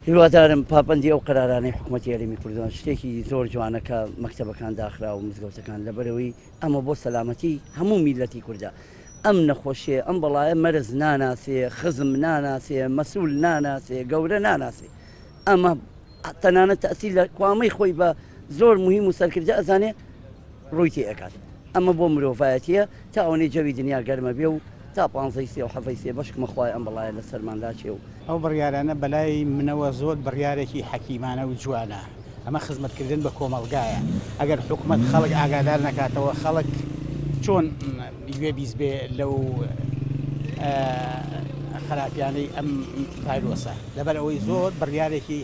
هیوادارم پابندی ئەو قەرارانەی حکوومەتی هەرێمی کوردستان شتێکی زۆر جوانەکە مەکتەبەکان داخرا و مزگەوتەکان لەبەرەوەی ئەمە بۆ سەلامەتی هەموو میلەتی کوردە. ئەم نەخۆشیە ئەم بەڵایە مەرز ناناسێ، خزم ناناسێ، مەسوول ناناسێ، گەورە ناناسێ. ئەمە تەنانەت تەئسیل لە کوامەی خۆی بە زۆر مهم و سەرکردە ئەزانێ ڕووی تێ ئەکات. ئەمە بۆ مرۆڤایەتیە تا ئەوەی جەوی دنیا گەرمە بێ و تا 15 بەشکمە خوای ئەم بەڵایە لە سەرمان لاچێ و ئەو بڕیارانە بەلای منەوە زۆر بڕیارێکی حەکیمانە و جوانە. ئەمە خزمەتکردن بە کۆمەڵگایە. ئەگەر حکوومەت خەڵک ئاگادار نکاتەوە خەڵک چۆن گوێ بیست بێ لەو خراپیانەی ئەم ڤایرۆسە لەبەر ئەوەی زۆر بڕیارێکی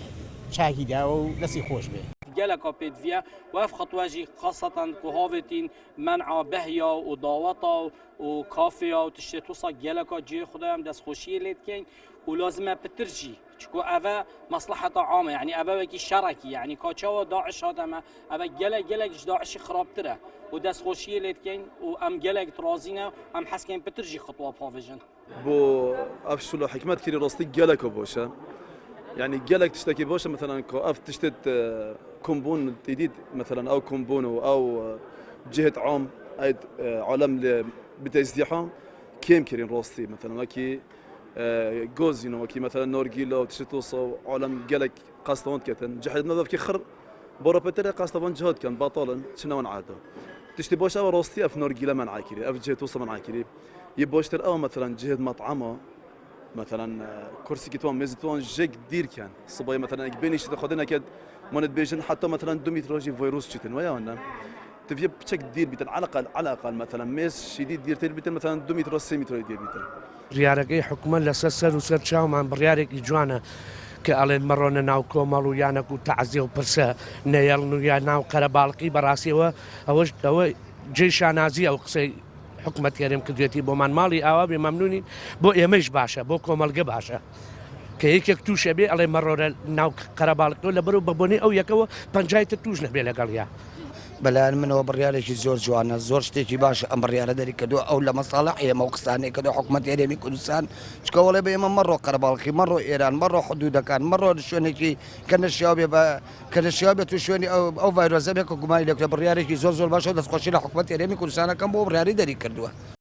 چاکی داوە و دەستی خۆش بێ. جلك بيدفيا وف خطواجي خاصة كهافتين منع بهيا ودعوتا وكافيا وتشتوصا جلك جي خدام دس خوشية ليتكين ولازم بترجي شكو أبا مصلحة عامة يعني أبا بكي شركي يعني كاتشوا داعش هذا ما أبا جلك داعش خراب ترى ودس خوشية ليتكين وأم جلك ترازينا أم حسكين بترجي خطوة بافيجن بو أفشلو حكمت كري راستي جلك وبوشة يعني جلك تشتكي بوشة مثلا كأف تشتت كومبون جديد مثلا او كومبون او جهه عام ايد عالم بتزدحام كيم كرين روستي مثلا وكي جوزينو وكي مثلا نورجيلو تشتوصو عالم جلك قاستون كتن جحد نظف كي خر بوروبتر قاستون جهد كان باطلا شنو نعادو تشتي بوش او روستي اف نورجيلا من عاكري اف جهه توصل من عاكري يبوشتر او مثلا جهه مطعمه مثلا كرسي كتوان ميزتوان جيك دير كان صبايا مثلا بينيش تاخذنا كد مونت بيجن حتى مثلا 2 متر فيروس شتن ويا ولا تفي بشكل دير بيتن على الاقل مثلا ميس شديد دير تل بيتن مثلا 2 متر 3 متر دير بيتن زيارة حكومة لسر وسر شاو مع بريارك إجوانا كألين مرون ناو كومالو يانا كو تعزيو برسا نيلنو يا ناو قربالقي براسي و جيش نازي أو قصي حكومة كريم كديتي بومان مالي أو بممنوني بو يمش باشا بو كومالقي باشا كهيك توش أبي على مرة ناو قربالك ولا برو ببوني أو يكوا بنجاية توش نبي لقاليا. بلان من هو بريالك زور جوانا زور شتيجي باش أم بريال ذلك كدو أو لا مصالح هي موقستاني كدو حكومة هرمي كردستان شكولا بيما مرة قربالك مرة إيران مرة حدود كان مرة شوني كان الشباب توشوني أو فيروس زي كوكما لك بريالك زور باش هذا سقوشي لحكومة هرمي كردستان كم هو بريال ذلك كدوه.